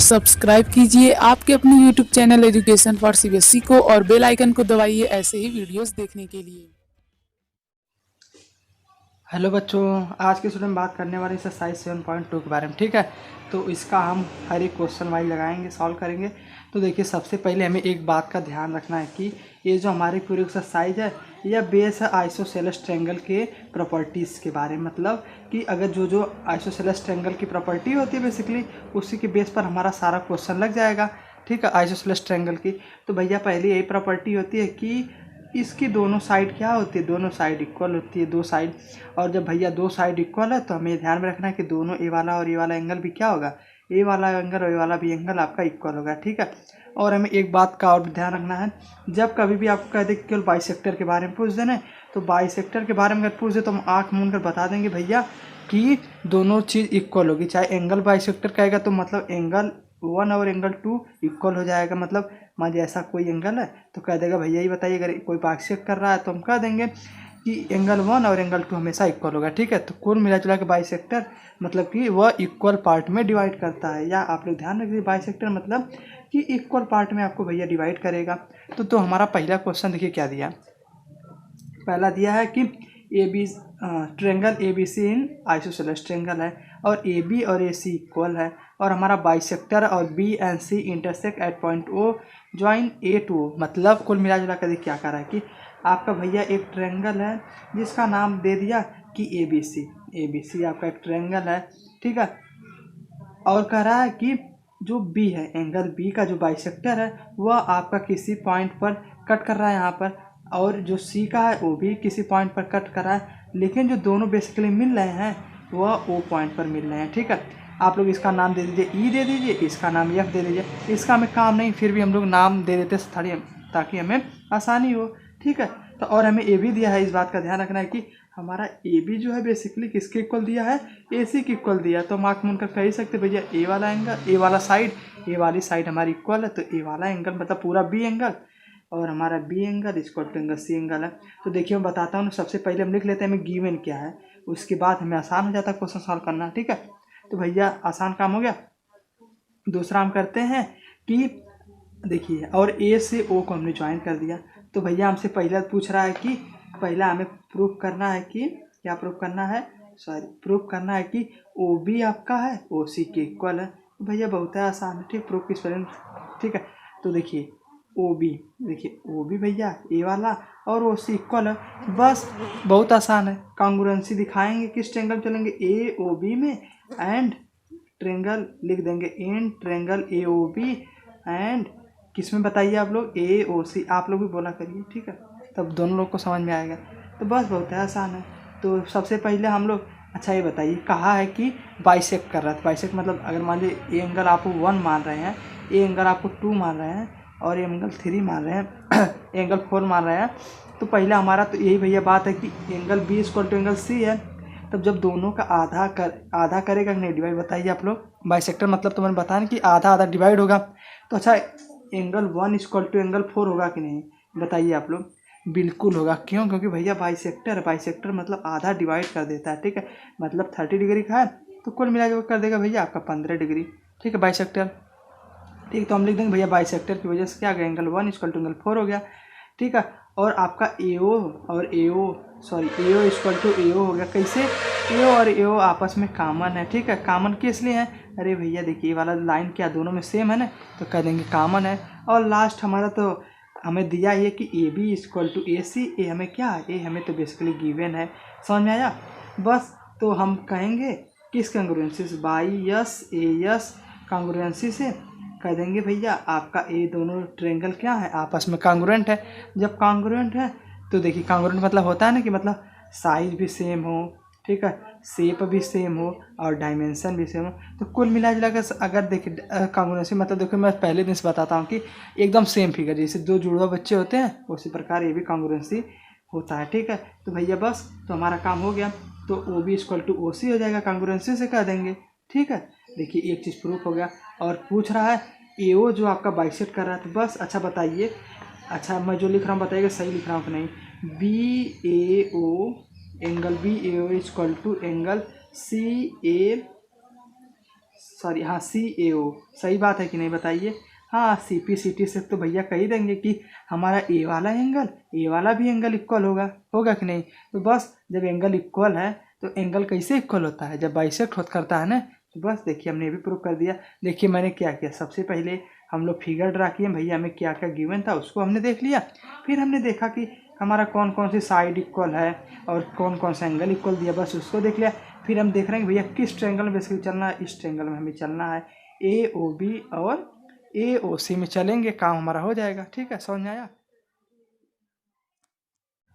Subscribe कीजिए आपके अपने YouTube channel education for CBSE को और बेल आइकन को दबाइए ऐसे ही वीडियोस देखने के लिए। हेलो बच्चों, आज के स्टूडेंट में बात करने वाले एक्सरसाइज 7.2 के बारे में। ठीक है, तो इसका हम हर एक क्वेश्चन वाइज लगाएंगे, सॉल्व करेंगे। तो देखिए, सबसे पहले हमें एक बात का ध्यान रखना है कि ये जो हमारी पूरी एक्सरसाइज है यह बेस है आइसोसेलेस ट्रायंगल के प्रॉपर्टीज़ के बारे में। मतलब कि अगर जो आइसोसेलेस ट्रायंगल की प्रॉपर्टी होती है बेसिकली उसी के बेस पर हमारा सारा क्वेश्चन लग जाएगा। ठीक है, आइसोसेलेस ट्रायंगल की तो भैया पहली यही प्रॉपर्टी होती है कि इसकी दोनों साइड क्या होती है, दोनों साइड इक्वल होती है, दो साइड। और जब भैया दो साइड इक्वल है तो हमें ध्यान में रखना है कि दोनों ए वाला और ए वाला एंगल भी क्या होगा, ए वाला एंगल और ए वाला भी एंगल आपका इक्वल होगा। ठीक है, और हमें एक बात का और भी ध्यान रखना है, जब कभी भी आपको कह दे कि केवल बाइसेक्टर के बारे में पूछ देना है तो बाइसेक्टर के बारे में अगर पूछ दे तो हम आँख मूंद कर बता देंगे भैया कि दोनों चीज़ इक्वल होगी। चाहे एंगल बाइसेक्टर कहेगा तो मतलब एंगल 1 और एंगल 2 इक्वल हो जाएगा। मतलब मान लीजिए ऐसा कोई एंगल है तो कह देगा भैया ही बताइए, अगर कोई बाइसेक्ट कर रहा है तो हम कह देंगे कि एंगल 1 और एंगल 2 हमेशा इक्वल होगा। ठीक है, तो कुल मिला जुला के बाइसेक्टर मतलब कि वह इक्वल पार्ट में डिवाइड करता है, या आप लोग ध्यान रखिए बाइसेक्टर मतलब कि इक्वल पार्ट में आपको भैया डिवाइड करेगा। तो हमारा पहला क्वेश्चन देखिए क्या दिया। पहला दिया है कि A B triangle A B C in isosceles triangle है और ए बी और ए सी इक्वल है, और हमारा बाइसेक्टर और B and C intersect at point O join A to O. मतलब कुल मिला जुला कर क्या कर रहा है कि आपका भैया एक ट्रेंगल है जिसका नाम दे दिया कि ए बी सी आपका एक ट्रेंगल है। ठीक है, और कह रहा है कि जो बी है एंगल बी का जो बाइसेक्टर है वह आपका किसी पॉइंट पर कट कर रहा है यहाँ पर, और जो सी का है वो भी किसी पॉइंट पर कट कर रहा है, लेकिन जो दोनों बेसिकली मिल रहे हैं वह ओ पॉइंट पर मिल रहे हैं। ठीक है, आप लोग इसका नाम दे दीजिए ई दे दीजिए, इसका नाम एफ दे दीजिए। इसका हमें काम नहीं, फिर भी हम लोग नाम दे देते थोड़ी ताकि हमें आसानी हो। ठीक है, तो और हमें ए भी दिया है, इस बात का ध्यान रखना है कि हमारा ए बी जो है बेसिकली किसके इक्वल दिया है, ए सी के इक्वल दिया। तो मार्क मून कर कह ही सकते भैया ए वाला एंगल, ए वाला साइड, ए वाली साइड हमारी इक्वल है तो ए वाला एंगल मतलब पूरा बी एंगल, और हमारा B angle equal to angle C angle है। तो देखिए मैं बताता हूँ, सबसे पहले हम लिख लेते हैं हमें गिवन क्या है, उसके बाद हमें आसान हो जाता है क्वेश्चन सॉल्व करना। ठीक है, तो भैया आसान काम हो गया। दूसरा हम करते हैं कि देखिए, और ए से ओ को हमने ज्वाइन कर दिया। तो भैया हमसे पहला पूछ रहा है कि पहला हमें प्रूफ करना है कि क्या प्रूफ करना है, प्रूफ करना है कि ओ बी आपका है ओ सी के इक्वल है। तो भैया बहुत है आसान है। ठीक, प्रूफ किस पर। ठीक है, तो देखिए ओ बी, देखिए ओ बी भैया ए वाला और ओ सी इक्वल है, बस बहुत आसान है। कांग्रुएंसी दिखाएंगे, किस ट्रेंगल चलेंगे ए ओ बी में, एंड ट्रेंगल लिख देंगे in triangle A O B and किस में बताइए आप लोग, ए ओ सी। आप लोग भी बोला करिए, ठीक है, तब दोनों लोग को समझ में आएगा। तो बस बहुत है आसान है। तो सबसे पहले हम लोग, अच्छा ये बताइए कहा है कि बाइसेक्ट कर रहा है। बाइसेक्ट मतलब अगर मान लीजिए ए एंगल आपको 1 मान रहे हैं, ए एंगल आपको 2 मान रहे हैं और ए एंगल 3 मान रहे हैं एंगल 4 मान रहे हैं, तो पहले हमारा तो यही भैया बात है कि angle B equal to angle C है। तब जब दोनों का आधा करेगा कि नहीं डिवाइड, बताइए आप लोग। बाइसेक्टर मतलब तो मैंने बताया ना कि आधा आधा डिवाइड होगा। तो अच्छा एंगल 1 इक्वल टू एंगल 4 होगा कि नहीं, बताइए आप लोग। बिल्कुल होगा, क्यों? क्योंकि भैया बाइसेक्टर मतलब आधा डिवाइड कर देता है। ठीक है, मतलब 30 डिग्री का है तो कुल मिला के कर देगा भैया आपका 15 डिग्री। ठीक है, बाइसेक्टर। ठीक, तो हम लिख देंगे भैया बाइसेक्टर की वजह से क्या आ गया, एंगल 1 इक्वल टू एंगल 4 हो गया। ठीक है, और आपका ए ओ और ए ओ इक्वल टू ए ओ हो गया। कैसे? ए ओ और ए ओ आपस में कॉमन है। ठीक है, कॉमन किस लिए है, अरे भैया देखिए ये वाला लाइन क्या दोनों में सेम है ना, तो कह देंगे कॉमन है। और लास्ट हमारा तो हमें दिया ये कि ए बी इक्वल टू ए सी, ए हमें क्या है, ए हमें तो बेसिकली गिवन है। समझ में आया? बस तो हम कहेंगे किस कांग्रुएंसी से, बाई यस ए यस कांग्रुएंसी से कह देंगे भैया आपका ये दोनों ट्रेंगल क्या है, आपस में कांग्रुएंट है। जब कांग्रुएंट है तो देखिए कांग्रुएंट मतलब होता है ना कि मतलब साइज भी सेम हो, ठीक है, शेप भी सेम हो और डायमेंशन भी सेम हो। तो कुल मिला जुला कर अगर देखिए कांग्रुएंसी मतलब देखो मैं पहले दिन से बताता हूँ कि एकदम सेम फिगर, जैसे दो जुड़वा बच्चे होते हैं उसी प्रकार ये भी कांग्रुएंसी होता है। ठीक है, तो भैया बस तो हमारा काम हो गया। तो O B equal to O C हो जाएगा, कांग्रुएंसी से कह देंगे। ठीक है, देखिए एक चीज़ प्रूफ हो गया। और पूछ रहा है ए ओ जो आपका बाइसेक्ट कर रहा है, तो बस अच्छा बताइए, अच्छा मैं जो लिख रहा हूँ बताइएगा सही लिख रहा हूँ कि नहीं। B A O angle B A O equal to angle C A sorry हाँ CAO, सही बात है कि नहीं बताइए। हाँ CPCT से तो भैया कह ही देंगे कि हमारा ए वाला एंगल ए वाला भी एंगल इक्वल होगा कि नहीं। तो बस जब एंगल इक्वल है तो एंगल कैसे इक्वल होता है, जब बाइसेक्ट करता है ना। तो बस देखिए हमने ये भी प्रूव कर दिया। देखिए मैंने क्या किया, सबसे पहले हम लोग फिगर ड्रा किए, भैया हमें क्या क्या गिवन था उसको हमने देख लिया। फिर हमने देखा कि हमारा कौन कौन सी साइड इक्वल है और कौन कौन सा एंगल इक्वल दिया, बस उसको देख लिया। फिर हम देख रहे हैं भैया किस ट्रायंगल में बेसिकली चलना है। इस ट्रायंगल में हमें चलना है AOB और AOC में चलेंगे, काम हमारा हो जाएगा। ठीक है, समझ में आया।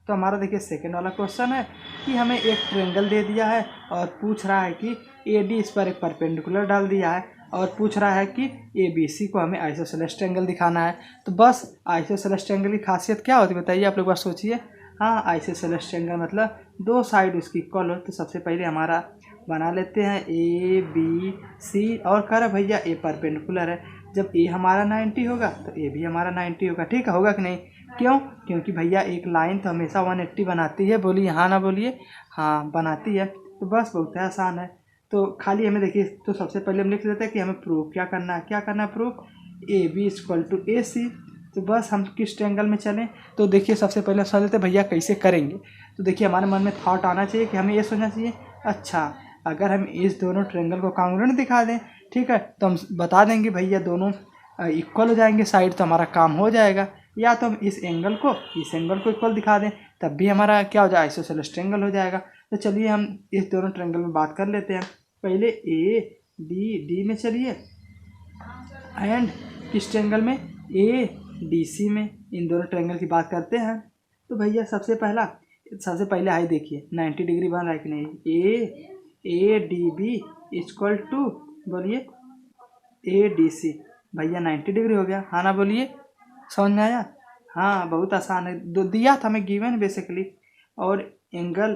तो हमारा देखिए सेकेंड वाला क्वेश्चन है कि हमें एक ट्रायंगल दे दिया है और पूछ रहा है कि AD इस पर एक परपेंडिकुलर डाल दिया है और पूछ रहा है कि ABC को हमें आइसोसेलेस ट्रायंगल दिखाना है। तो बस आइसोसेलेस ट्रायंगल की खासियत क्या होती है बताइए आप लोग, बस सोचिए। हाँ आइसोसेलेस ट्रायंगल मतलब दो साइड उसकी इक्वल हो। तो सबसे पहले हमारा बना लेते हैं ABC और कर भैया A परपेंडिकुलर है। जब A हमारा 90 होगा तो A भी हमारा 90 होगा। ठीक है, होगा कि नहीं। क्यों, क्योंकि भैया एक लाइन तो हमेशा 180 बनाती है। बोलिए हाँ ना बोलिए। हाँ बनाती है। तो बस बहुत आसान है। तो खाली हमें देखिए, तो सबसे पहले हम लिख लेते हैं कि हमें प्रूफ क्या करना है। क्या करना है प्रूफ, AB = AC। तो बस हम किस ट्रायंगल में चलें, तो देखिए सबसे पहले समझ लेते भैया कैसे करेंगे। तो देखिए हमारे मन में थॉट आना चाहिए कि हमें ये सोचना चाहिए, अच्छा अगर हम इस दोनों ट्रायंगल को कॉन्ग्रुएंट दिखा दें, ठीक है, तो हम बता देंगे भैया दोनों इक्वल हो जाएंगे साइड, तो हमारा काम हो जाएगा। या तो हम इस एंगल को इक्वल दिखा दें, तब भी हमारा क्या हो जाएगा, आइसोसेलेस ट्रायंगल हो जाएगा। तो चलिए हम इस दोनों ट्रायंगल में बात कर लेते हैं। पहले AD में चलिए एंड किस ट्रायंगल में, ADC में। इन दोनों ट्रायंगल की बात करते हैं। तो भैया सबसे पहले आई देखिए 90 डिग्री बन रहा है कि नहीं। ADB = बोलिए ADC, भैया 90 डिग्री हो गया। हाँ ना बोलिए, समझ में आया। हाँ बहुत आसान है, दो दिया था हमें गिवन बेसिकली। और एंगल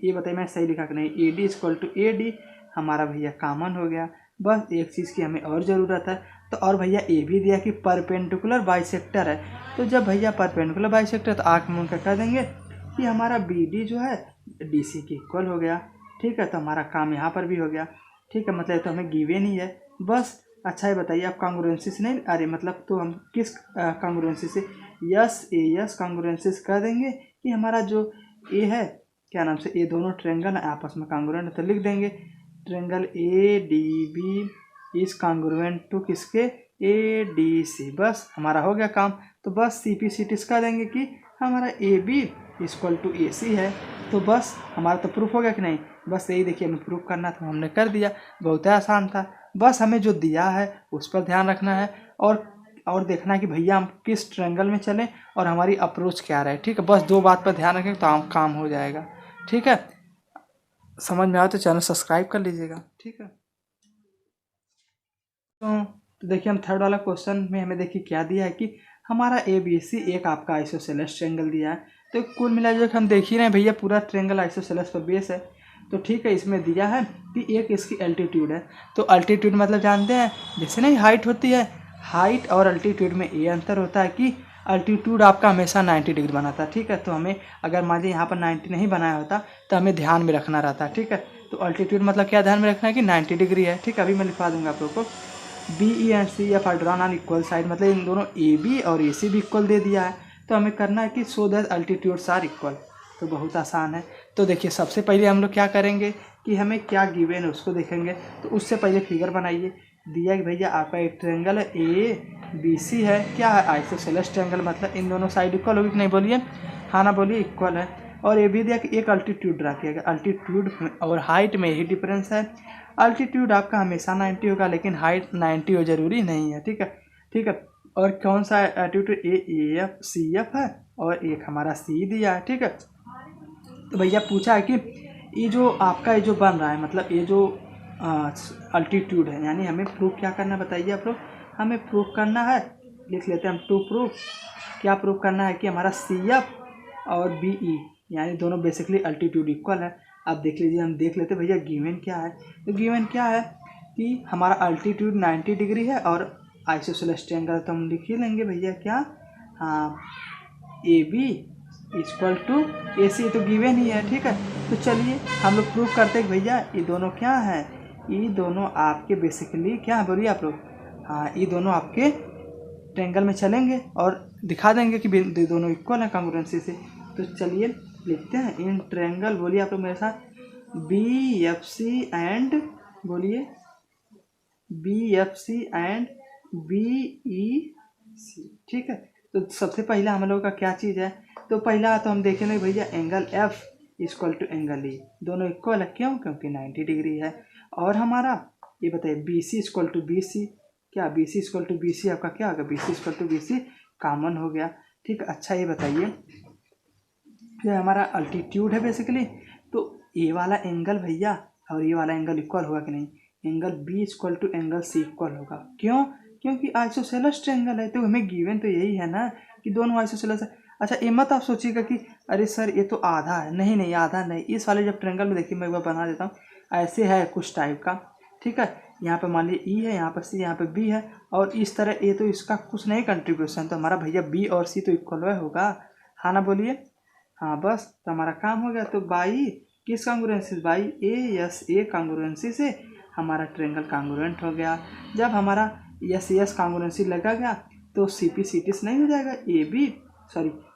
ये बताइए मैं सही लिखा कि नहीं। AD = AD हमारा भैया कॉमन हो गया। बस एक चीज़ की हमें और ज़रूरत है, तो और भैया A भी दिया कि परपेंडिकुलर बाइसेक्टर है। तो जब भैया परपेंडिकुलर बाइसेक्टर तो आँख में उनका कह देंगे कि हमारा BD जो है DC के इक्वल हो गया। ठीक है, तो हमारा काम यहाँ पर भी हो गया। ठीक है, मतलब तो हमें गिवन ही है बस। अच्छा ये बताइए आप कॉन्ग्रुएंसी से नहीं, अरे मतलब तो हम किस कॉन्ग्रुएंसी से, यस कॉन्ग्रुएंसी से कह देंगे कि हमारा जो A है, क्या नाम से, ये दोनों ट्रायंगल आपस में कॉन्ग्रुएंट, तो लिख देंगे triangle ADB is congruent to किसके, ADC। बस हमारा हो गया काम। तो बस CPCT कह देंगे कि हमारा AB = AC है। तो बस हमारा तो प्रूफ हो गया कि नहीं। बस यही देखिए हमें प्रूफ करना था, हमने कर दिया। बहुत आसान था, बस हमें जो दिया है उस पर ध्यान रखना है और देखना है कि भैया हम किस ट्रायंगल में चलें और हमारी अप्रोच क्या रहे। ठीक है, बस दो बात पर ध्यान रखें तो काम हो जाएगा। ठीक है, समझ में आया तो चैनल सब्सक्राइब कर लीजिएगा। ठीक है, तो देखिए हम थर्ड वाला क्वेश्चन में हमें देखिए क्या दिया है कि हमारा ABC एक आपका आइसोसेलेस ट्रायंगल दिया है। तो कुल मिलाकर हम देख ही रहे हैं भैया पूरा ट्रायंगल आइसोसेलेस पर बेस है। तो ठीक है, इसमें दिया है कि एक इसकी अल्टीट्यूड है। तो अल्टीट्यूड मतलब जानते हैं जैसे नहीं हाइट होती है, हाइट और अल्टीट्यूड में ये अंतर होता है कि अल्टीट्यूड आपका हमेशा 90 डिग्री बनाता है। ठीक है, तो हमें अगर मान लीजिए यहाँ पर 90 नहीं बनाया होता तो हमें ध्यान में रखना रहता है। ठीक है, तो अल्टीट्यूड मतलब क्या ध्यान में रखना है कि 90 डिग्री है। ठीक है, अभी मैं लिखवा दूंगा आप लोग को। BE and CF are drawn on equal side, मतलब इन दोनों AB और AC भी इक्वल दे दिया है। तो हमें करना है कि so that altitudes are equal. तो बहुत आसान है। तो देखिए सबसे पहले हम लोग क्या करेंगे कि हमें क्या गिवन है उसको देखेंगे। तो उससे पहले फिगर बनाइए। दिया कि भैया आपका एक ट्रायंगल है ABC है, क्या है, आइसोसेलेस ट्रायंगल, मतलब इन दोनों साइड इक्वल होगी कि नहीं बोलिए, हाँ ना बोलिए, इक्वल है। और ये भी दिया कि एक अल्टीट्यूड ड्रा किया गया। अल्टीट्यूड और हाइट में यही डिफरेंस है। अल्टीट्यूड आपका हमेशा 90 होगा लेकिन हाइट 90 हो जरूरी नहीं है। ठीक है, ठीक है। और कौन सा एल्टीट्यूड, AF CF है और एक हमारा C दिया है। ठीक है, तो भैया पूछा है कि ये जो आपका ये जो बन रहा है, मतलब ये जो अल्टीट्यूड है, यानी हमें प्रूफ क्या करना है बताइए आप लोग। हमें प्रूफ करना है, लिख लेते हैं हम टू प्रूफ। क्या प्रूफ करना है कि हमारा CF और BE यानी दोनों बेसिकली अल्टीट्यूड इक्वल है। अब देख लीजिए, हम देख लेते भैया गिवन क्या है। तो गिवन क्या है कि हमारा अल्टीट्यूड 90 डिग्री है और आइसोसेलेस ट्रायंगल, तो हम लिख ही लेंगे भैया क्या, हाँ AB = AC, तो गिवन ही है। ठीक है, तो चलिए हम लोग प्रूफ करते हैं कि भैया ये दोनों क्या है, ये दोनों आपके बेसिकली क्या है बोलिए आप लोग, हाँ ये दोनों आपके ट्रायंगल में चलेंगे और दिखा देंगे कि दोनों इक्वल है कांग्रुएंसी से। तो चलिए लिखते हैं इन ट्रायंगल, बोलिए आप लोग मेरे साथ, BFC एंड, बोलिए BFC एंड BEC, ठीक है। तो सबसे पहला हम लोग का क्या चीज़ है, तो पहला तो हम देखेंगे भैया angle F equal to angle E, दोनों इक्वल है, क्यों, क्योंकि 90 डिग्री है। और हमारा ये बताइए BC इक्वल टू BC, क्या BC इक्वल टू BC आपका क्या होगा, BC equal to BC common हो गया, ठीक है। अच्छा ये बताइए ये हमारा अल्टीट्यूड है बेसिकली, तो ये वाला एंगल भैया और ये वाला एंगल इक्वल होगा कि नहीं, angle B equal to angle C equal होगा, क्यों, क्योंकि आइसोसेलेस ट्रायंगल है, तो हमें गिवन तो यही है ना कि दोनों आइसोसेलेस है। अच्छा ये मत आप सोचिएगा कि अरे सर ये तो आधा है, नहीं नहीं आधा नहीं, इस वाले जब ट्रायंगल में देखिए मैं एक बार बना देता हूँ, ऐसे है कुछ टाइप का, ठीक है। यहाँ पे मान लीजिए E है, यहाँ पर C, यहाँ पे B है, और इस तरह ये तो इसका कुछ नहीं कंट्रीब्यूशन, तो हमारा भैया B और C तो इक्वल होगा, हाँ ना बोलिए, हाँ बस तो हमारा काम हो गया। तो बाई किस कांग्रुएंसी, बाई ASA कांग्रुएंसी से हमारा ट्रायंगल कांग्रुएंट हो गया। जब हमारा AS कांग्रुएंसी लगा गया तो CP-CT से नहीं हो जाएगा,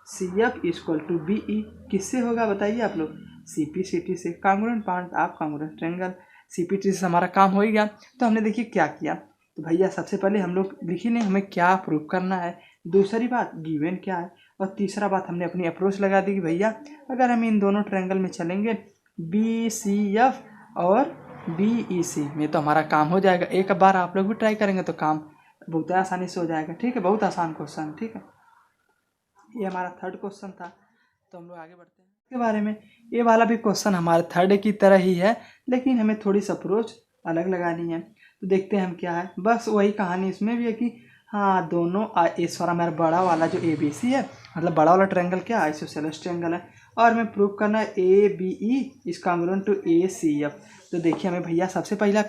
CF इक्वल टू BE किससे होगा बताइए आप लोग, CP-CT से, कांग्रुएंट पॉइंट आप कांग्रुएंट ट्रायंगल, CP-CT से हमारा काम हो ही गया। तो हमने देखिए क्या किया, तो भैया सबसे पहले हम लोग लिखी नहीं हमें क्या प्रूव करना है, दूसरी बात गिवन क्या है, और तीसरा बात हमने अपनी अप्रोच लगा दी कि भैया अगर हम इन दोनों ट्रायंगल में चलेंगे BCF और BEC में तो हमारा काम हो जाएगा। एक बार आप लोग भी ट्राई करेंगे तो काम बहुत आसानी से हो जाएगा, ठीक है, बहुत आसान क्वेश्चन, ठीक है। ये हमारा थर्ड क्वेश्चन था, तो हम लोग आगे बढ़ते हैं इसके बारे में। ये वाला भी क्वेश्चन हमारे थर्ड की तरह ही है, लेकिन हमें थोड़ी सी अप्रोच अलग लगानी है। तो देखते हैं हम क्या है, बस वही कहानी इसमें भी है कि हाँ दोनों इस वाला मेरा बड़ा वाला जो ABC है, मतलब बड़ा वाला ट्रायंगल क्या आइसोसेलेस ट्रायंगल है, और हमें प्रूव करना है ABE is congruent to ACF। तो देखिए हमें भैया सबसे पहला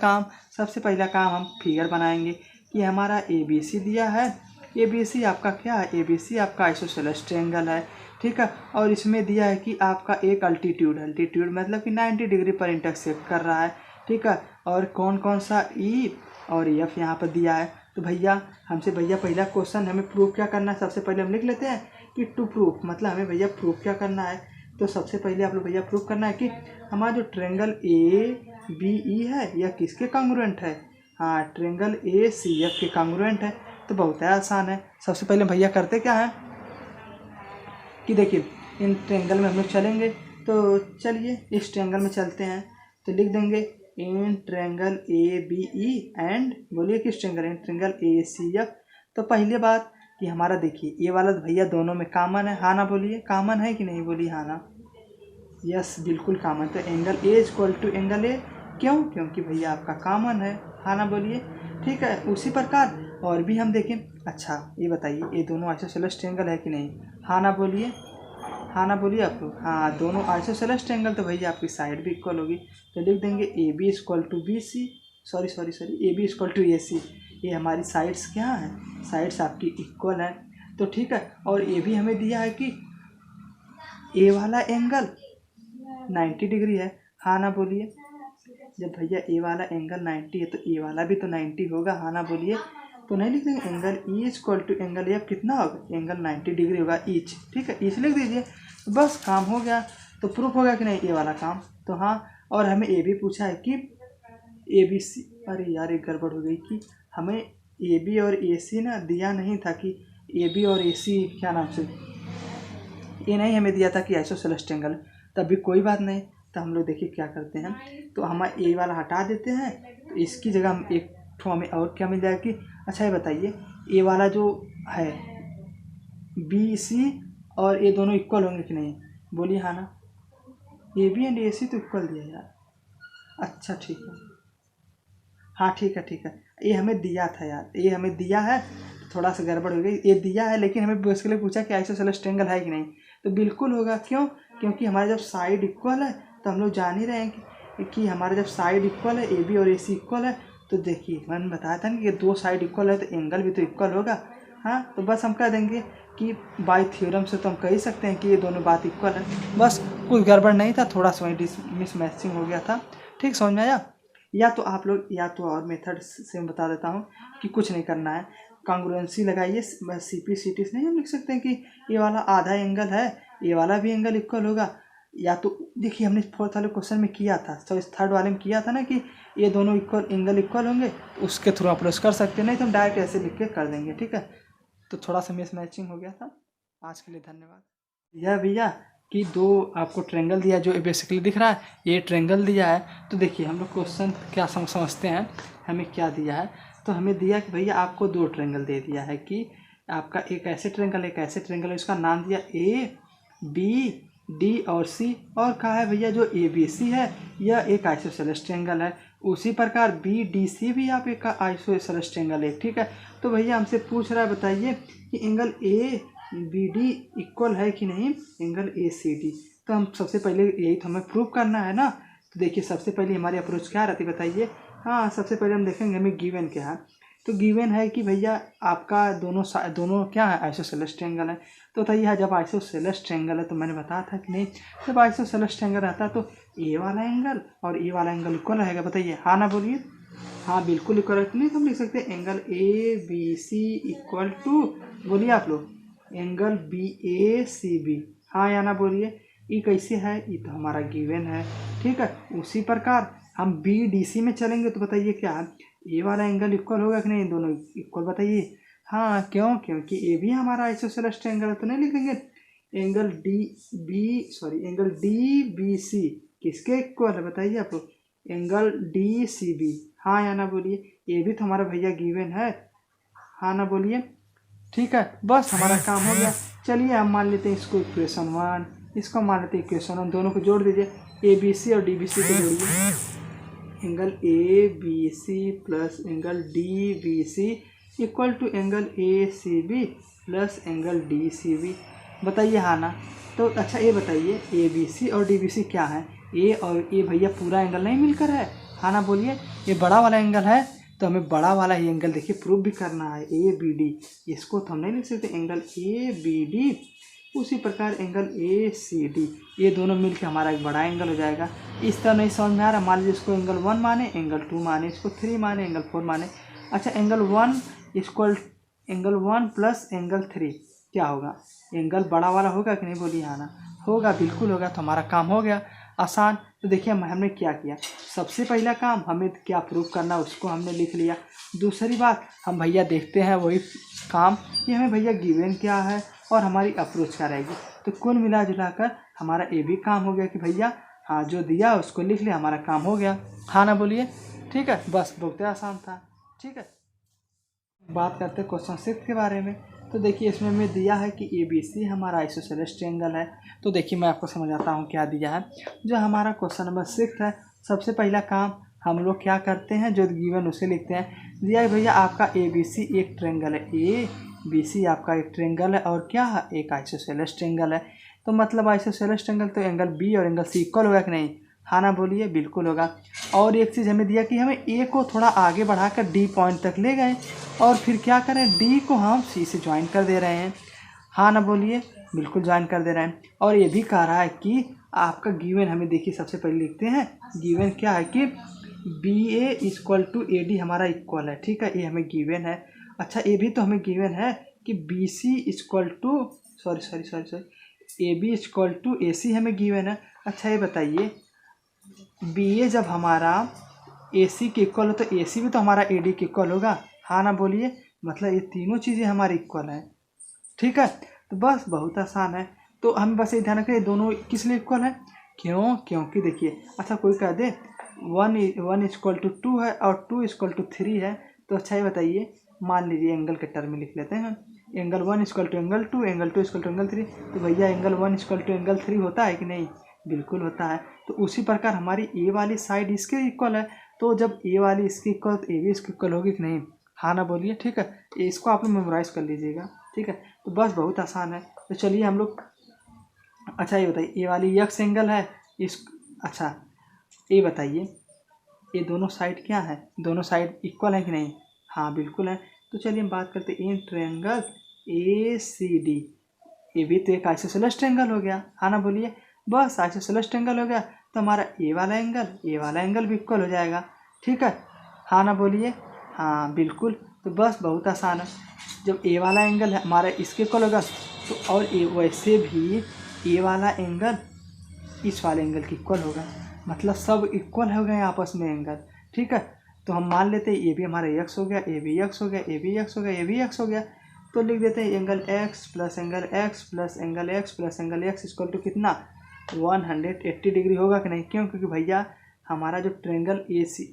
काम हम फिगर बनाएंगे कि हमारा ABC दिया है, ABC आपका क्या है, ABC आपका आइसोसेलेस ट्रायंगल है, ठीक है। और इसमें दिया है कि आपका एक अल्टीट्यूड मतलब कि 90 डिग्री पर इंटरसेक्ट कर रहा है, ठीक है। और कौन कौन सा E और F यहाँ पर दिया है। तो भैया हमसे भैया पहला क्वेश्चन हमें प्रूफ क्या करना है, सबसे पहले हम लिख लेते हैं कि टू प्रूफ, मतलब हमें भैया प्रूफ क्या करना है। तो सबसे पहले आप लोग भैया प्रूफ करना है कि हमारा जो ट्रायंगल ABE है यह किसके कांग्रुएंट है, हाँ ट्रायंगल ACF के कांग्रुएंट है। तो बहुत आसान है, सबसे पहले भैया करते क्या है कि देखिए इन ट्रायंगल में हम लोग चलेंगे, तो चलिए इस ट्रायंगल में चलते हैं। तो लिख देंगे इन ट्रायंगल ABE एंड, बोलिए किस ट्रायंगल, इन ट्रायंगल ACF। तो पहली बात कि हमारा देखिए ये वाला भैया दोनों में कॉमन है, हाँ ना बोलिए, कॉमन है कि नहीं, बोलिए हाँ ना, यस बिल्कुल कॉमन। तो angle A equal to angle A, क्यों, क्योंकि भैया आपका कॉमन है, हाँ ना बोलिए, ठीक है। उसी प्रकार और भी हम देखें। अच्छा ये बताइए ये दोनों आइसोसेलेस ट्रायंगल है कि नहीं, हाँ ना बोलिए, हाँ ना बोलिए आप लोग, हाँ दोनों आइसोसेलेस ट्रायंगल, तो भैया आपकी साइड भी इक्वल होगी। तो लिख देंगे AB equal to BC, AB equal to AC, ये हमारी साइड्स क्या हैं, साइड्स आपकी इक्वल है। तो ठीक है, और ये भी हमें दिया है कि ए वाला एंगल 90 डिग्री है, हाँ ना बोलिए, जब भैया ए वाला एंगल 90 है तो ए वाला भी तो 90 होगा, हाँ ना बोलिए। तो नहीं लिख देंगे angle E equal to angle F कितना होगा, एंगल 90 डिग्री होगा ईच, ठीक है, ईच लिख दीजिए, बस काम हो गया। तो प्रूफ हो गया कि नहीं ये वाला काम, तो हाँ। और हमें ये भी पूछा है कि ABC, अरे यार एक गड़बड़ हो गई कि हमें AB और AC ना दिया नहीं था कि AB और AC क्या नाम से, ये नहीं हमें दिया था कि आइसोसेलेस ट्रायंगल, तब भी कोई बात नहीं। तो हम लोग देखिए क्या करते हैं, तो हम ए वाला हटा देते हैं, तो इसकी जगह हम एक ठो हमें और क्या मिल जाएगा कि, अच्छा ये बताइए ए वाला जो है BC और ये दोनों इक्वल होंगे कि नहीं, बोलिए हाँ ना, AB एंड AC तो इक्वल दिया यार, अच्छा ठीक है, हाँ ठीक है, ये हमें दिया था यार, ये हमें दिया है, थोड़ा सा गड़बड़ हो गई, ये दिया है लेकिन हमें बेसिकली पूछा कि आइसोसेलेस ट्रायंगल है कि नहीं, तो बिल्कुल होगा, क्यों, क्योंकि हमारे जब साइड इक्वल है तो हम लोग जान ही रहे हैं कि हमारे जब साइड इक्वल है AB और AC इक्वल है, तो देखिए मैंने बताया था ना कि दो साइड इक्वल है तो एंगल भी तो इक्वल होगा, हाँ। तो बस हम कह देंगे कि बाय थ्योरम से तो हम कह ही सकते हैं कि ये दोनों बात इक्वल है, बस कुछ गड़बड़ नहीं था, थोड़ा सा वहीं मिसमैचिंग हो गया था, ठीक समझ में आया। या तो आप लोग या तो और मेथड से मैं बता देता हूँ कि कुछ नहीं करना है, कांग्रुएंसी लगाइए, CP CT से नहीं हम लिख सकते हैं कि ये वाला आधा एंगल है, ये वाला भी एंगल इक्वल होगा। या तो देखिए हमने फोर्थ वाले क्वेश्चन में किया था, तो इस थर्ड वाले में किया था ना कि ये दोनों एंगल इक्वल होंगे, तो उसके थ्रू आप लोग कर सकते हैं, नहीं तो हम डायरेक्ट ऐसे लिख के कर देंगे, ठीक है। तो थोड़ा सा मिस मैचिंग हो गया था। आज के लिए धन्यवाद। यह भैया कि दो आपको ट्रेंगल दिया, जो बेसिकली दिख रहा है ये ट्रेंगल दिया है। तो देखिए हम लोग क्वेश्चन क्या समझते हैं, हमें क्या दिया है। तो हमें दिया कि भैया आपको दो ट्रेंगल दे दिया है कि आपका एक ऐसे ट्रेंगल एक ऐसे ट्रेंगल, इसका नाम दिया ABD और C, और कहा है भैया जो ABC है यह एक आइसोसेलेस ट्रेंगल है, उसी प्रकार BDC भी आप एक आइसोसेलेस ट्रेंगल है, ठीक है। तो भैया हमसे पूछ रहा है बताइए कि एंगल ABD इक्वल है कि नहीं एंगल ACD। तो हम सबसे पहले यही तो हमें प्रूव करना है ना। तो देखिए सबसे पहले हमारी अप्रोच क्या रहती है बताइए। हाँ, सबसे पहले हम देखेंगे हमें गिवन क्या है। तो गिवन है कि भैया आपका दोनों क्या है आइसोसेलेस ट्रायंगल है। तो बताइए जब आइसोसेलेस ट्रायंगल है तो मैंने बताया था कि नहीं, जब आइसोसेलेस ट्रायंगल रहता है तो ए वाला एंगल और ए वाला एंगल इक्वल रहेगा। बताइए हाँ ना बोलिए। हाँ बिल्कुल इक्वल है, नहीं तो हम लिख सकते हैं एंगल ABC इक्वल टू, बोलिए आप लोग एंगल BACB। हाँ या ना बोलिए। ये कैसे है, ये तो हमारा गिवन है, ठीक है। उसी प्रकार हम BDC में चलेंगे तो बताइए क्या है, ये वाला एंगल इक्वल होगा कि नहीं, दोनों इक्वल बताइए। हाँ क्यों, क्योंकि ए भी हमारा आइसोसेलेस ट्रायंगल, तो नहीं लिख देंगे एंगल DBC किसके इक्वल है बताइए आप लोग, एंगल DCB। हाँ या ना बोलिए। ये भी तो हमारा भैया गिवन है, हाँ ना बोलिए। ठीक है, बस हमारा काम हो गया। चलिए हम मान लेते हैं इसको इक्वेशन 1, इसको मान लेते हैं इक्वेशन 1, दोनों को जोड़ दीजिए, ABC और DBC को जोड़िए, angle ABC plus angle DBC equal to angle ACB plus angle DCB। बताइए हाँ ना। तो अच्छा ये बताइए ABC और DBC क्या है, ए और ए भैया पूरा एंगल नहीं मिलकर है, हाँ ना बोलिए। ये बड़ा वाला एंगल है तो हमें बड़ा वाला ही एंगल देखिए प्रूव भी करना है, ABD। इसको तो हम नहीं लिख सकते एंगल ABD, उसी प्रकार एंगल ACD, ये दोनों मिलकर हमारा एक बड़ा एंगल हो जाएगा। इस तरह नहीं समझ में आ रहा, मान लीजिए इसको एंगल 1 माने, एंगल 2 माने, इसको 3 माने, एंगल 4 माने। अच्छा एंगल 1 प्लस एंगल 3 क्या होगा, एंगल बड़ा वाला होगा कि नहीं बोलिए हाँ ना। होगा, बिल्कुल होगा। तो हमारा काम हो गया आसान। तो देखिए हमने क्या किया, सबसे पहला काम हमें क्या प्रूव करना उसको हमने लिख लिया। दूसरी बात हम भैया देखते हैं वही काम कि हमें भैया गिवन क्या है और हमारी अप्रोच क्या रहेगी। तो कुल मिला जुला कर हमारा ये भी काम हो गया कि भैया हाँ जो दिया उसको लिख लिया, हमारा काम हो गया, हाँ ना बोलिए। ठीक है, बस बहुत आसान था। ठीक है, बात करते हैं क्वेश्चन 6 के बारे में। तो देखिए इसमें हमें दिया है कि ABC हमारा आइसोसेलेस ट्रायंगल है। तो देखिए मैं आपको समझाता हूँ क्या दिया है। जो हमारा क्वेश्चन नंबर 6 है, सबसे पहला काम हम लोग क्या करते हैं, जो गिवन उसे लिखते हैं। दिया है भैया आपका ABC एक ट्रायंगल है, ABC आपका एक ट्रायंगल है और क्या है, एक आइसोसेलेस ट्रायंगल है। तो मतलब आइसोसेलेस ट्रायंगल तो एंगल B और एंगल C इक्वल होगा कि नहीं, हाँ ना बोलिए, बिल्कुल होगा। और एक चीज़ हमें दिया कि हमें A को थोड़ा आगे बढ़ाकर D पॉइंट तक ले गए और फिर क्या करें, D को हम C से ज्वाइन कर दे रहे हैं, हाँ ना बोलिए, बिल्कुल ज्वाइन कर दे रहे हैं। और ये भी कह रहा है कि आपका गिवन हमें देखिए सबसे पहले लिखते हैं, गिवन क्या है कि BA इक्वल टू AD हमारा इक्वल है, ठीक है, ये हमें गिवन है। अच्छा ये भी तो हमें गिवन है कि BC equal to AB equal to AC हमें गिवन है। अच्छा ये बताइए BA जब हमारा AC के इक्वल हो तो AC भी तो हमारा AD के इक्वल होगा, हाँ ना बोलिए। मतलब ये तीनों चीज़ें हमारी इक्वल हैं, ठीक है। तो बस बहुत आसान है। तो हम बस ये ध्यान रखें ये दोनों किस लिए इक्वल है, क्यों, क्योंकि देखिए अच्छा कोई कह दे 1 इक्वल टू 2 है और 2 इक्वल टू 3 है। तो अच्छा ये बताइए, मान लीजिए एंगल के टर्म में लिख लेते हैं, angle 1 equal to angle 2, angle 2 equal to angle 3। तो भैया एंगल 1 इक्वल टू एंगल 3 होता है कि नहीं, बिल्कुल होता है। तो उसी प्रकार हमारी ए वाली साइड इसके इक्वल है, तो जब ए वाली इसकी इक्वल तो ए भी इसकी इक्वल होगी कि नहीं, हाँ ना बोलिए। ठीक है, इसको आप लोग मेमोराइज कर लीजिएगा, ठीक है। तो बस बहुत आसान है। तो चलिए हम लोग, अच्छा ये बताइए ये वाली यक्स एंगल है इस, अच्छा ये बताइए ये दोनों साइड क्या है, दोनों साइड इक्वल है कि नहीं, हाँ बिल्कुल है। तो चलिए हम बात करते हैं इन ट्रायंगल ACD, ये भी तो एक आइसोसेलेस ट्रायंगल हो गया, हाँ ना बोलिए। बस आइसोसेलेस ट्रायंगल हो गया तो हमारा ए वाला एंगल भी इक्वल हो जाएगा। ठीक है, हाँ ना बोलिए, हाँ बिल्कुल। तो बस बहुत आसान है, जब ए वाला एंगल है हमारा इसके इक्वल होगा तो और वैसे भी ए वाला एंगल इस वाले एंगल की इक्वल होगा, मतलब सब इक्वल हो गए आपस में एंगल। ठीक है, तो हम मान लेते हैं ये भी हमारा एक्स हो गया, ए भी एक्स हो गया, ए भी एक्स हो गया, ए भी एक्स हो गया। तो लिख देते हैं angle x plus angle x plus angle x plus angle x equal to कितना 180 डिग्री होगा कि नहीं। क्यों? क्योंकि भैया हमारा जो triangle A C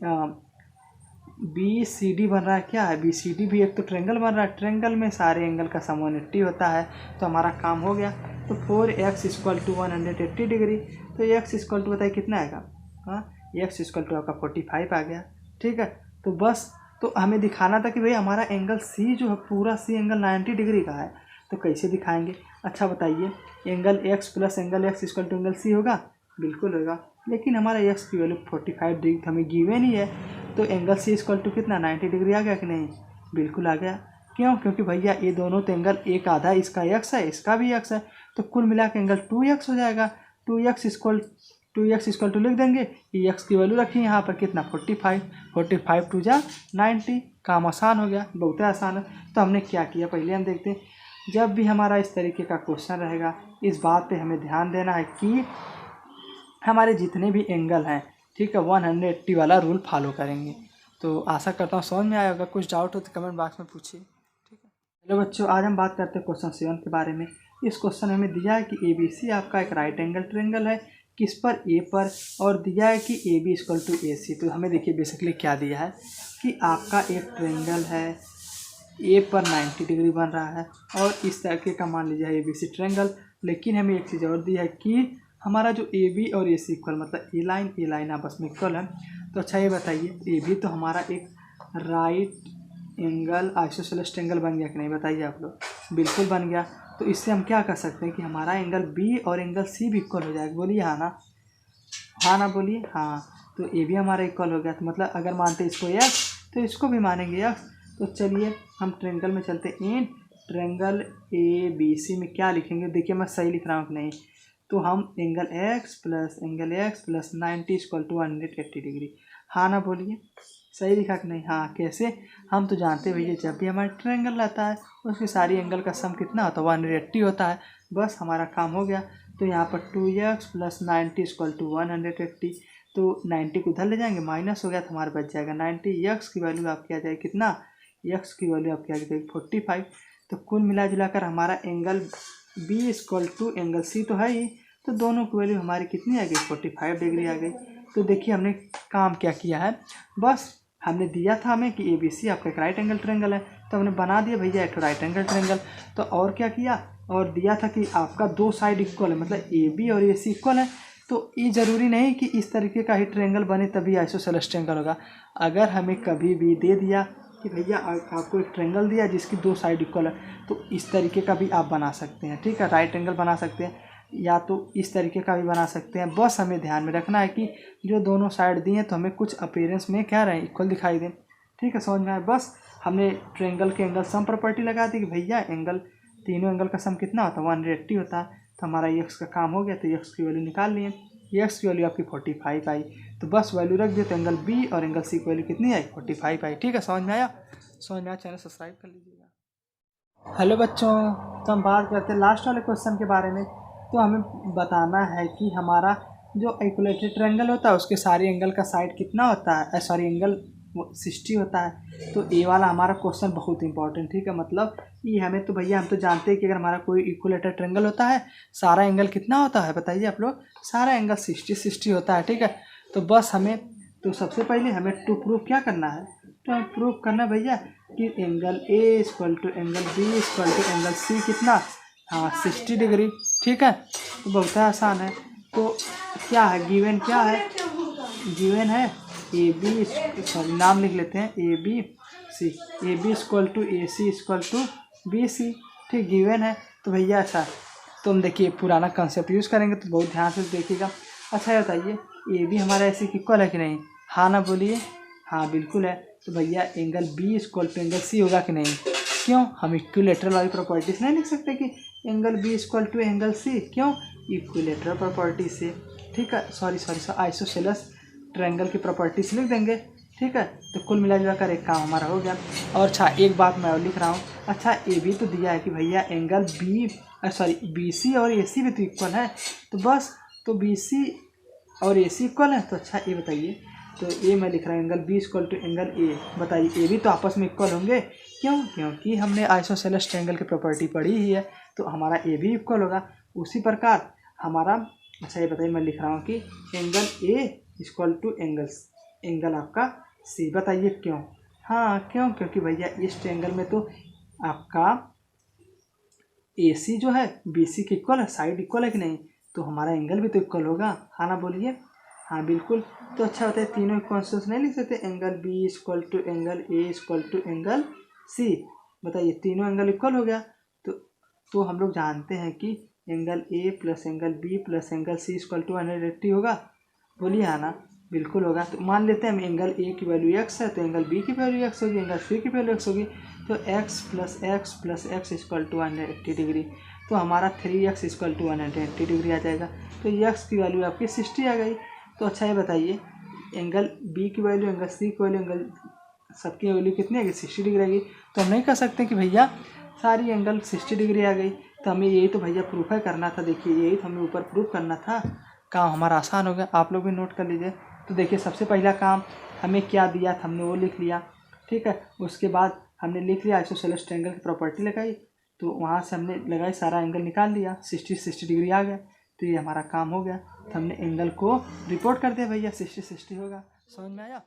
B C D बन रहा है, क्या है बी सी डी भी एक तो ट्रेंगल बन रहा है, ट्रेंगल में सारे एंगल का सम 180 होता है। तो हमारा काम हो गया। तो 4x इक्वल टू 180 डिग्री, तो x इक्वल टू बताइए कितना आएगा, हाँ x इक्वल टू आपका 45 आ गया। ठीक है, तो बस तो हमें दिखाना था कि भाई हमारा एंगल C जो है पूरा C एंगल 90 डिग्री का है। तो कैसे दिखाएंगे? अच्छा बताइए, angle x plus angle x equal to angle C होगा? बिल्कुल होगा, लेकिन हमारा x की वैल्यू 45 डिग्री हमें गिवन ही है। तो एंगल C इक्वल टू कितना 90 डिग्री आ गया कि नहीं? बिल्कुल आ गया। क्यों? क्योंकि भैया ये दोनों तो एंगल एक आधा इसका x है, इसका भी x है, तो कुल मिला के एंगल 2x हो जाएगा। 2x इक्वल टू लिख देंगे, x की वैल्यू रखिए यहाँ पर कितना 45 टू जा 90। काम आसान हो गया, बहुत आसान है। तो हमने क्या किया पहले हम देखते हैं, जब भी हमारा इस तरीके का क्वेश्चन रहेगा इस बात पे हमें ध्यान देना है कि हमारे जितने भी एंगल हैं, ठीक है, 180 वाला रूल फॉलो करेंगे। तो आशा करता हूँ समझ में आया होगा। कुछ डाउट हो तो कमेंट बॉक्स में पूछिए। ठीक है, हेलो बच्चों, आज हम बात करते हैं क्वेश्चन 7 के बारे में। इस क्वेश्चन में हमें दिया है कि ABC आपका एक राइट एंगल ट्रायंगल है, किस पर A पर, और दिया है कि AB इक्वल टू AC। तो हमें देखिए बेसिकली क्या दिया है कि आपका एक ट्रायंगल है, A पर 90 डिग्री बन रहा है और इस तरीके का मान लीजिए ABC ट्रायंगल। लेकिन हमें एक चीज़ और दी है कि हमारा जो AB और AC इक्वल, मतलब ए लाइन आपस में इक्वल है। तो अच्छा ये बताइए, AB तो हमारा एक राइट एंगल आइसोसेलेस ट्रायंगल बन गया कि नहीं? बताइए आप लोग। बिल्कुल बन गया। तो इससे हम क्या कर सकते हैं कि हमारा एंगल B और एंगल C भी इक्वल हो जाएगा। बोलिए हाँ ना, हाँ ना बोलिए, हाँ। तो ए भी हमारा इक्वल हो गया। तो मतलब अगर मानते इसको x तो इसको भी मानेंगे x। तो चलिए हम ट्रायंगल में चलते हैं। ट्रायंगल ABC में क्या लिखेंगे? देखिए मैं सही लिख रहा हूँ कि नहीं। तो हम angle x plus 90 equal to 180 degree, हाँ ना बोलिए, सही लिखा कि नहीं? हाँ। कैसे? हम तो जानते भैया जब भी हमारा ट्रायंगल रहता है उसकी सारी एंगल का सम कितना होता है? 180 होता है। बस हमारा काम हो गया। तो यहाँ पर 2x प्लस 90 इक्वल टू 180। तो 90 को उधर ले जाएंगे, माइनस हो गया तो हमारा बच जाएगा 90। x की वैल्यू आपकी आ जाएगी कितना? x की वैल्यू आपकी आ जाएगी 45। तो कुल मिला जुलाकर हमारा angle B equal to angle C तो है ही, तो दोनों की वैल्यू हमारी कितनी आ गई? 45 डिग्री आ गई। तो देखिए हमने काम क्या किया है, बस हमने दिया था हमें कि ABC आपका एक राइट एंगल ट्रायंगल है, तो हमने बना दिया भैया एक राइट एंगल ट्रायंगल। तो और क्या किया, और दिया था कि आपका दो साइड इक्वल है, मतलब AB और AC इक्वल है। तो ये ज़रूरी नहीं कि इस तरीके का ही ट्रायंगल बने तभी आइसोसेलेस ट्रायंगल होगा। अगर हमें कभी भी दे दिया कि भैया आपको एक ट्रायंगल दिया जिसकी दो साइड इक्वल है, तो इस तरीके का भी आप बना सकते हैं। ठीक है, राइट एंगल बना सकते हैं या तो इस तरीके का भी बना सकते हैं। बस हमें ध्यान में रखना है कि जो दोनों साइड दिए तो हमें कुछ अपीयरेंस में क्या रहे, इक्वल दिखाई दें। ठीक है, समझ में आया? बस हमने ट्रायंगल के एंगल सम प्रॉपर्टी लगा दी कि भैया एंगल तीनों एंगल का सम कितना होता है? 180 होता है। तो हमारा x का काम हो गया। तो x की वैल्यू निकाल लिए, x की वैल्यू आपकी 45 आई। तो बस वैल्यू रख दिए, तो एंगल B और एंगल C की वैल्यू कितनी आई? 45 आई। ठीक है, समझ में आया? समझ में आया, चैनल सब्सक्राइब कर लीजिएगा। हेलो बच्चों, तो हम बात करते हैं लास्ट वाले क्वेश्चन के बारे में। तो हमें बताना है कि हमारा जो इक्विलेटरल ट्रायंगल होता है उसके सारे एंगल का साइड कितना होता है? सॉरी, एंगल 60 होता है। तो ये वाला हमारा क्वेश्चन बहुत इंपॉर्टेंट। ठीक है, मतलब ये हमें तो भैया हम तो जानते हैं कि अगर हमारा कोई इक्विलेटरल ट्रायंगल होता है सारा एंगल कितना होता है? बताइए आप लोग। सारा एंगल 60 होता है। ठीक है, तो बस हमें तो सबसे पहले हमें टू प्रूफ क्या करना है? तो हमें प्रूफ करना भैया कि angle A equal to angle B equal to angle C कितना? हाँ, 60 डिग्री। ठीक है, तो बहुत आसान है। तो क्या है गिवन, क्या है गिवन है? AB, सॉरी नाम लिख लेते हैं, ABC equal to AC equal to BC। ठीक, गिवन है। तो भैया ऐसा, तो हम देखिए पुराना कंसेप्ट यूज़ करेंगे तो बहुत ध्यान से देखिएगा। अच्छा ये बताइए, AB हमारा AC इक्वल है कि नहीं? हाँ ना बोलिए, हाँ बिल्कुल है। तो भैया angle B equal to angle C होगा कि नहीं? क्यों? हम इक्विलेटरल वाली प्रॉपर्टीज नहीं लिख सकते कि angle B equal to angle C? क्यों? इक्विलेटरल प्रॉपर्टी से। ठीक है, सॉरी आइसोसेलेस ट्रायंगल की प्रॉपर्टीज लिख देंगे ठीक है। तो कुल मिला कर एक काम हमारा हो गया। और अच्छा एक बात मैं और लिख रहा हूँ, अच्छा ये भी तो दिया है कि भैया एंगल बी सी और ए सी भी तो इक्वल है, तो बस तो बी सी और ए सी इक्वल है। तो अच्छा ये बताइए, तो ये मैं लिख रहा हूँ angle B equal to angle A, बताइए ये भी तो आपस में इक्वल होंगे। क्यों? क्योंकि हमने आइसोसेलेस ट्रायंगल की प्रॉपर्टी पढ़ी ही है, तो हमारा ए भी इक्वल होगा। उसी प्रकार हमारा, अच्छा ये बताइए मैं लिख रहा हूँ कि angle A equal to angle आपका सी, बताइए क्यों? हाँ क्यों? क्योंकि भैया इस ट्रायंगल में तो आपका ए सी जो है बी सी के इक्वल है, साइड इक्वल है कि नहीं, तो हमारा एंगल भी तो इक्वल होगा। हाँ ना, बोलिए। हाँ बिल्कुल। तो अच्छा बताइए तीनों कॉन्स्टेंट्स नहीं लिख सकते, angle B equal to angle A equal to angle C, बताइए तीनों एंगल इक्वल हो गया। तो हम लोग जानते हैं कि angle A plus angle B plus angle C equal to 180 होगा, बोलिए। हाँ ना, बिल्कुल होगा। तो मान लेते हैं हम एंगल ए की वैल्यू एक्स है, तो एंगल बी की वैल्यू एक्स होगी, एंगल सी की वैल्यू एक्स होगी, तो X plus X equal to 180 degree, तो हमारा 3x इक्वल टू 180 डिग्री आ जाएगा। तो एक्स की वैल्यू आपकी 60 आ गई। तो अच्छा ये बताइए एंगल बी की वैल्यू, एंगल सी की वैल्यू, एंगल सबकी वैल्यू कितनी आएगी? 60 डिग्री आएगी। तो हम नहीं कह सकते कि भैया सारी एंगल 60 डिग्री आ गई। तो हमें यही तो भैया प्रूफ है करना था, देखिए यही तो हमें ऊपर प्रूफ करना था। काम हमारा आसान हो गया, आप लोग भी नोट कर लीजिए। तो देखिए सबसे पहला काम हमें क्या दिया था, हमने वो लिख लिया, ठीक है। उसके बाद हमने लिख लिया आइसोसेलेस ट्रायंगल की प्रॉपर्टी लगाई, तो वहाँ से हमने लगाई सारा एंगल निकाल लिया, 60 डिग्री आ गया। तो ये हमारा काम हो गया। तो हमने एंगल को रिपोर्ट कर दिया भैया, 60 होगा। समझ में आया?